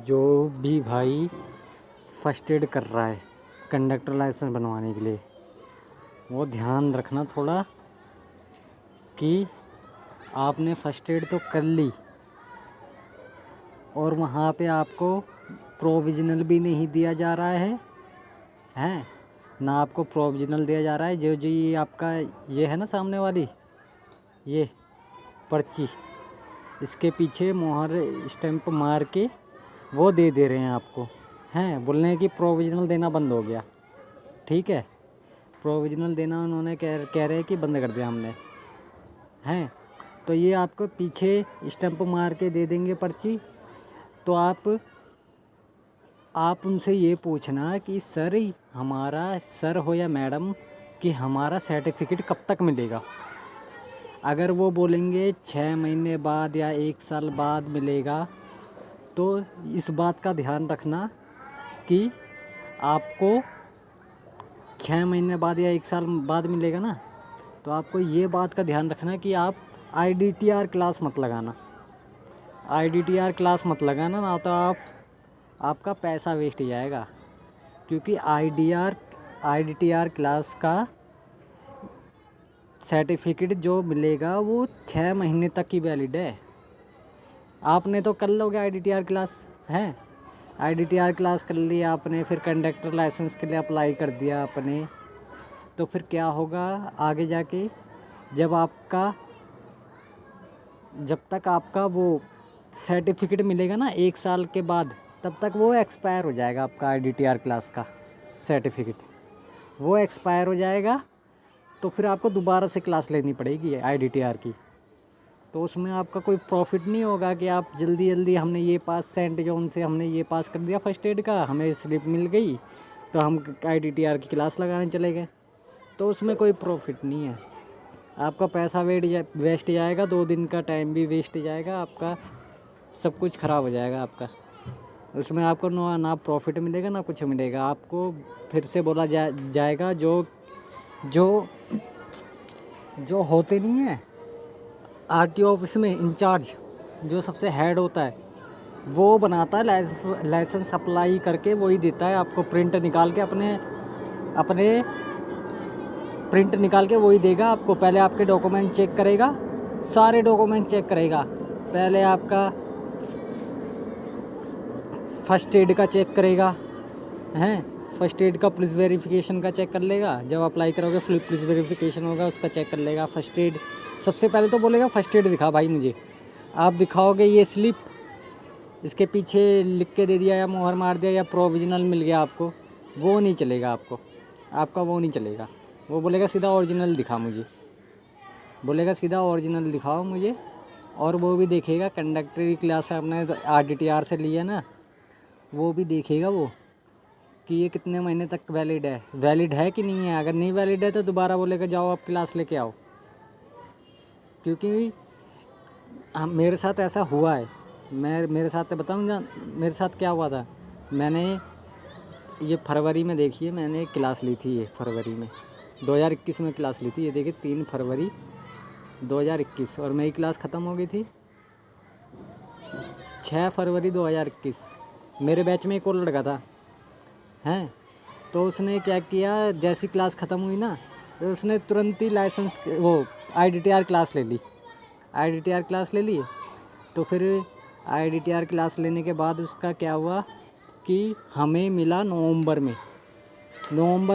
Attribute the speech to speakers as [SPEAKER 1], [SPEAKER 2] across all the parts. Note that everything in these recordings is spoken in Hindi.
[SPEAKER 1] जो भी भाई फर्स्ट एड कर रहा है कंडक्टर लाइसेंस बनवाने के लिए, वो ध्यान रखना थोड़ा कि आपने फर्स्ट एड तो कर ली और वहाँ पे आपको प्रोविज़नल भी नहीं दिया जा रहा है ना आपको प्रोविज़नल दिया जा रहा है। जो जो ये आपका ये है ना सामने वाली ये पर्ची, इसके पीछे मोहर स्टैंप मार के वो दे रहे हैं आपको, हैं बोल रहे हैं कि प्रोविज़नल देना बंद हो गया। ठीक है, प्रोविज़नल देना उन्होंने कह रहे हैं कि बंद कर दिया हमने, हैं तो ये आपको पीछे स्टैंप मार के दे देंगे पर्ची। तो आप उनसे ये पूछना कि सर हो या मैडम कि हमारा सर्टिफिकेट कब तक मिलेगा। अगर वो बोलेंगे 6 महीने बाद या 1 साल बाद मिलेगा, तो इस बात का ध्यान रखना कि आपको 6 महीने बाद या 1 साल बाद मिलेगा ना, तो आपको ये बात का ध्यान रखना कि आप IDTR क्लास मत लगाना। IDTR क्लास मत लगाना, ना तो आपका पैसा वेस्ट जाएगा, क्योंकि IDTR क्लास का सर्टिफिकेट जो मिलेगा वो 6 महीने तक की वैलिड है। आपने तो कर लोगे IDTR क्लास, है IDTR क्लास कर लिया आपने, फिर कंडक्टर लाइसेंस के लिए अप्लाई कर दिया आपने, तो फिर क्या होगा आगे जाके, जब तक आपका वो सर्टिफिकेट मिलेगा ना 1 साल के बाद, तब तक वो एक्सपायर हो जाएगा आपका IDTR क्लास का सर्टिफिकेट, वो एक्सपायर हो जाएगा। तो फिर आपको दोबारा से क्लास लेनी पड़ेगी IDTR की। तो उसमें आपका कोई प्रॉफिट नहीं होगा कि आप जल्दी हमने ये पास सेंट जॉन से हमने ये पास कर दिया फर्स्ट एड का, हमें स्लिप मिल गई तो हम IDTR की क्लास लगाने चले गए, तो उसमें कोई प्रॉफिट नहीं है। आपका पैसा वेस्ट जाएगा, 2 दिन का टाइम भी वेस्ट जाएगा, आपका सब कुछ ख़राब हो जाएगा आपका। उसमें आपको ना प्रॉफिट मिलेगा ना कुछ मिलेगा। आपको फिर से बोला जाएगा जो होते नहीं है RTO ऑफिस में इंचार्ज, जो सबसे हेड होता है, वो बनाता है लाइसेंस अप्लाई करके वही देता है आपको, प्रिंट निकाल के वही देगा आपको। पहले आपके डॉक्यूमेंट चेक करेगा, सारे डॉक्यूमेंट चेक करेगा। पहले आपका फर्स्ट एड का चेक करेगा, हैं फर्स्ट एड का पुलिस वेरिफिकेशन का चेक कर लेगा। जब अप्लाई करोगे पुलिस वेरिफिकेशन होगा, उसका चेक कर लेगा। फर्स्ट एड सबसे पहले तो बोलेगा फर्स्ट एड दिखा भाई मुझे। आप दिखाओगे ये स्लिप, इसके पीछे लिख के दे दिया या मोहर मार दिया या प्रोविज़नल मिल गया आपको, वो नहीं चलेगा आपका वो नहीं चलेगा। वो बोलेगा सीधा ओरिजिनल दिखाओ मुझे। और वो भी देखेगा कंडक्टर की क्लास आपने IDTR से लिया ना, वो भी देखेगा वो कि ये कितने महीने तक वैलिड है कि नहीं है। अगर नहीं वैलिड है तो दोबारा बोलेगा जाओ आप क्लास लेके आओ। क्योंकि मेरे साथ ऐसा हुआ है, मेरे साथ बताऊँ मेरे साथ क्या हुआ था। मैंने ये फरवरी में देखिए, मैंने क्लास ली थी, ये फरवरी में 2021 में क्लास ली थी। ये देखिए 3 फरवरी 2021, और मेरी क्लास ख़त्म हो गई थी 6 फरवरी 2021। मेरे बैच में एक और लड़का था, हैं तो उसने क्या किया, जैसी क्लास ख़त्म हुई ना, तो उसने तुरंत ही IDTR क्लास ले ली। तो फिर IDTR क्लास लेने के बाद उसका क्या हुआ कि हमें मिला नवंबर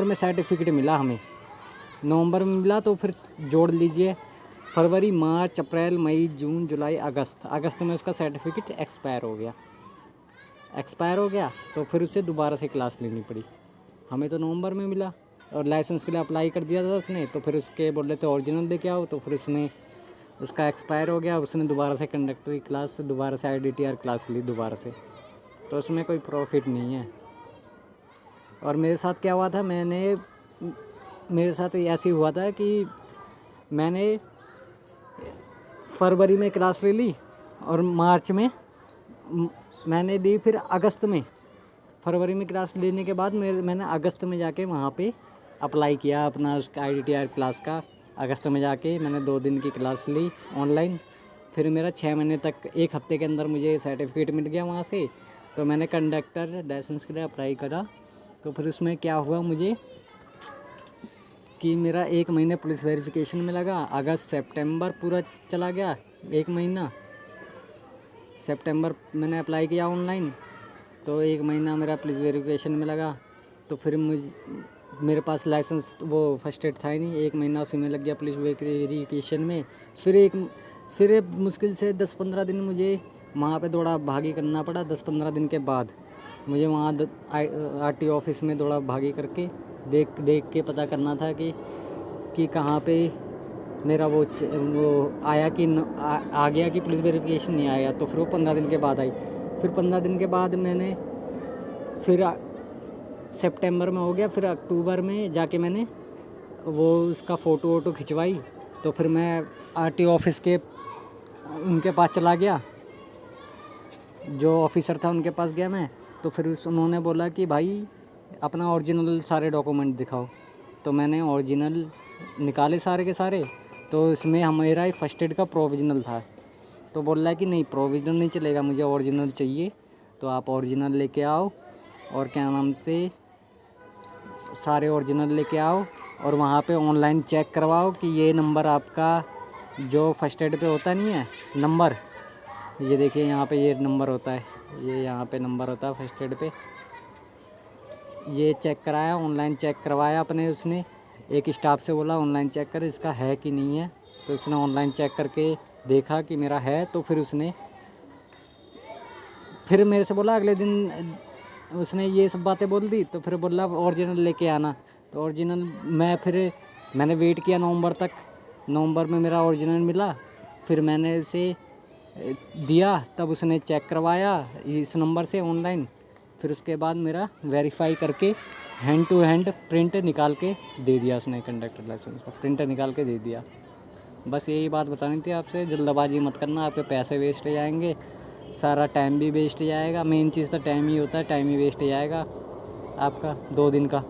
[SPEAKER 1] में सर्टिफिकेट मिला हमें, नवंबर में मिला। तो फिर जोड़ लीजिए फरवरी, मार्च, अप्रैल, मई, जून, जुलाई, अगस्त में उसका सर्टिफिकेट एक्सपायर हो गया। तो फिर उसे दोबारा से क्लास लेनी पड़ी। हमें तो नवंबर में मिला और लाइसेंस के लिए अप्लाई कर दिया था उसने, तो फिर उसके बोल रहे थे ओरिजिनल लेके आओ, तो फिर उसका एक्सपायर हो गया। उसने दोबारा से कंडक्टर की क्लास, दोबारा से IDTR क्लास ली दोबारा से, तो उसमें कोई प्रॉफिट नहीं है। और मेरे साथ क्या हुआ था, मेरे साथ ऐसे हुआ था कि मैंने फरवरी में क्लास ले ली और मार्च में मैंने ली, फिर अगस्त में, फरवरी में क्लास लेने के बाद मैंने अगस्त में जाके वहाँ पे अप्लाई किया अपना उसका IDTR क्लास का। अगस्त में जाके मैंने 2 दिन की क्लास ली ऑनलाइन। फिर मेरा 6 महीने तक, 1 हफ्ते के अंदर मुझे सर्टिफिकेट मिल गया वहाँ से। तो मैंने कंडक्टर लाइसेंस के लिए अप्लाई करा। तो फिर उसमें क्या हुआ मुझे कि मेरा 1 महीने पुलिस वेरिफिकेशन में लगा। अगस्त सितंबर पूरा चला गया, 1 महीना। सितंबर मैंने अप्लाई किया ऑनलाइन, तो 1 महीना मेरा पुलिस वेरिफिकेशन में लगा। तो फिर मेरे पास लाइसेंस वो फर्स्ट एड था ही नहीं, 1 महीना उसी में लग गया पुलिस वेरिफिकेशन में। फिर मुश्किल से 10-15 दिन मुझे वहाँ पे दौड़ा भागी करना पड़ा। 10-15 दिन के बाद मुझे वहाँ RTO ऑफिस में दौड़ा भागी करके देख के पता करना था कि कहाँ पे मेरा वो आया कि आ गया कि पुलिस वेरिफिकेशन नहीं आया। तो फिर वो 15 दिन के बाद आई। फिर 15 दिन के बाद मैंने फिर सितंबर में हो गया। फिर अक्टूबर में जाके मैंने वो उसका फ़ोटो वोटो खिंचवाई। तो फिर मैं RTO ऑफिस के उनके पास चला गया, जो ऑफिसर था उनके पास गया मैं। तो फिर उन्होंने बोला कि भाई अपना ओरिजिनल सारे डॉक्यूमेंट दिखाओ। तो मैंने ओरिजिनल निकाले सारे के सारे। तो इसमें मेरा ही फर्स्ट एड का प्रोविज़नल था। तो बोल रहा है कि नहीं, प्रोविज़नल नहीं चलेगा, मुझे ओरिजिनल चाहिए। तो आप ओरिजिनल लेके आओ और क्या नाम से सारे ओरिजिनल लेके आओ और वहाँ पे ऑनलाइन चेक करवाओ कि ये नंबर आपका जो फर्स्ट एड पे होता नहीं है नंबर, ये देखिए यहाँ पे ये नंबर होता है, ये यहाँ पे नंबर होता है फर्स्ट एड पे। ये चेक कराया, ऑनलाइन चेक करवाया अपने। उसने एक स्टाफ से बोला ऑनलाइन चेक कर इसका है कि नहीं है। तो उसने ऑनलाइन चेक करके देखा कि मेरा है। तो फिर मेरे से बोला अगले दिन, उसने ये सब बातें बोल दी। तो फिर बोला ओरिजिनल लेके आना। तो ओरिजिनल मैंने वेट किया नवंबर तक। नवंबर में मेरा ओरिजिनल मिला। फिर मैंने इसे दिया, तब उसने चेक करवाया इस नंबर से ऑनलाइन। फिर उसके बाद मेरा वेरीफाई करके हैंड टू हैंड प्रिंट निकाल के दे दिया उसने, कंडक्टर लाइसेंस का प्रिंट निकाल के दे दिया। बस यही बात बतानी थी आपसे। जल्दबाजी मत करना, आपके पैसे वेस्ट हो जाएंगे, सारा टाइम भी वेस्ट जाएगा। मेन चीज़ तो टाइम ही होता है, टाइम ही वेस्ट जाएगा आपका 2 दिन का।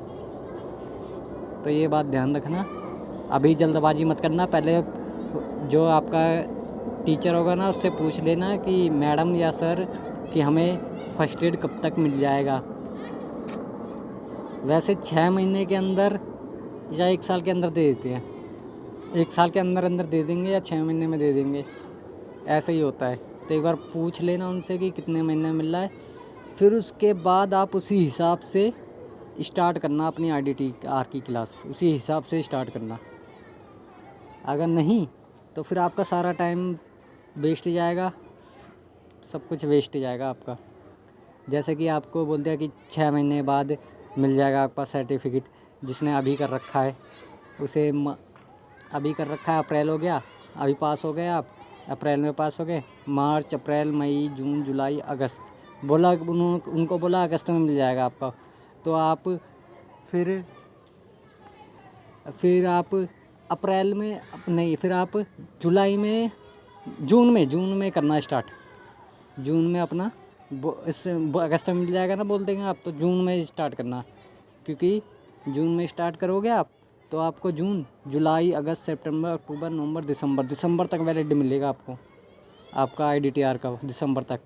[SPEAKER 1] तो ये बात ध्यान रखना, अभी जल्दबाजी मत करना। पहले जो आपका टीचर होगा ना उससे पूछ लेना कि मैडम या सर कि हमें फर्स्ट एड कब तक मिल जाएगा। वैसे 6 महीने के अंदर या 1 साल के अंदर दे देते हैं। 1 साल के अंदर अंदर दे देंगे या 6 महीने में दे देंगे, ऐसे ही होता है। तो एक बार पूछ लेना उनसे कि कितने महीने में मिल रहा है। फिर उसके बाद आप उसी हिसाब से स्टार्ट करना अपनी IDTR की क्लास, उसी हिसाब से स्टार्ट करना। अगर नहीं तो फिर आपका सारा टाइम वेस्ट जाएगा, सब कुछ वेस्ट जाएगा आपका। जैसे कि आपको बोल दिया कि 6 महीने बाद मिल जाएगा आपका सर्टिफिकेट, जिसने अभी कर रखा है उसे अभी कर रखा है, अप्रैल हो गया, अभी पास हो गए आप, अप्रैल में पास हो गए। मार्च, अप्रैल, मई, जून, जुलाई, अगस्त बोला, उनको बोला अगस्त में मिल जाएगा आपका। तो आप फिर आप अप्रैल में नहीं, फिर आप जुलाई में जून में करना स्टार्ट। जून में अपना इससे अगस्त में मिल जाएगा ना बोल देंगे आप, तो जून में स्टार्ट करना। क्योंकि जून में स्टार्ट करोगे आप तो आपको जून, जुलाई, अगस्त, सितंबर, अक्टूबर, नवंबर, दिसंबर तक वैलिड मिलेगा आपको। आपका IDTR का दिसंबर तक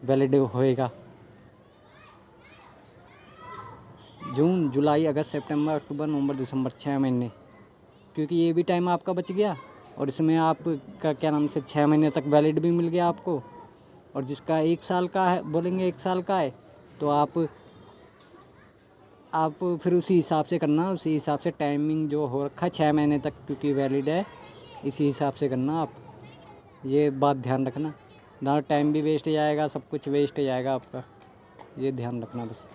[SPEAKER 1] वैलिड होएगा। जून, जुलाई, अगस्त, सितंबर, अक्टूबर, नवंबर, दिसंबर, 6 महीने। क्योंकि ये भी टाइम आपका बच गया और इसमें आपका क्या नाम से 6 महीने तक वैलिड भी मिल गया आपको। और जिसका 1 साल का है, बोलेंगे 1 साल का है, तो आप फिर उसी हिसाब से करना। उसी हिसाब से टाइमिंग जो हो रखा है 6 महीने तक क्योंकि वैलिड है, इसी हिसाब से करना आप। ये बात ध्यान रखना, ना टाइम भी वेस्ट जाएगा, सब कुछ वेस्ट जाएगा आपका, ये ध्यान रखना बस।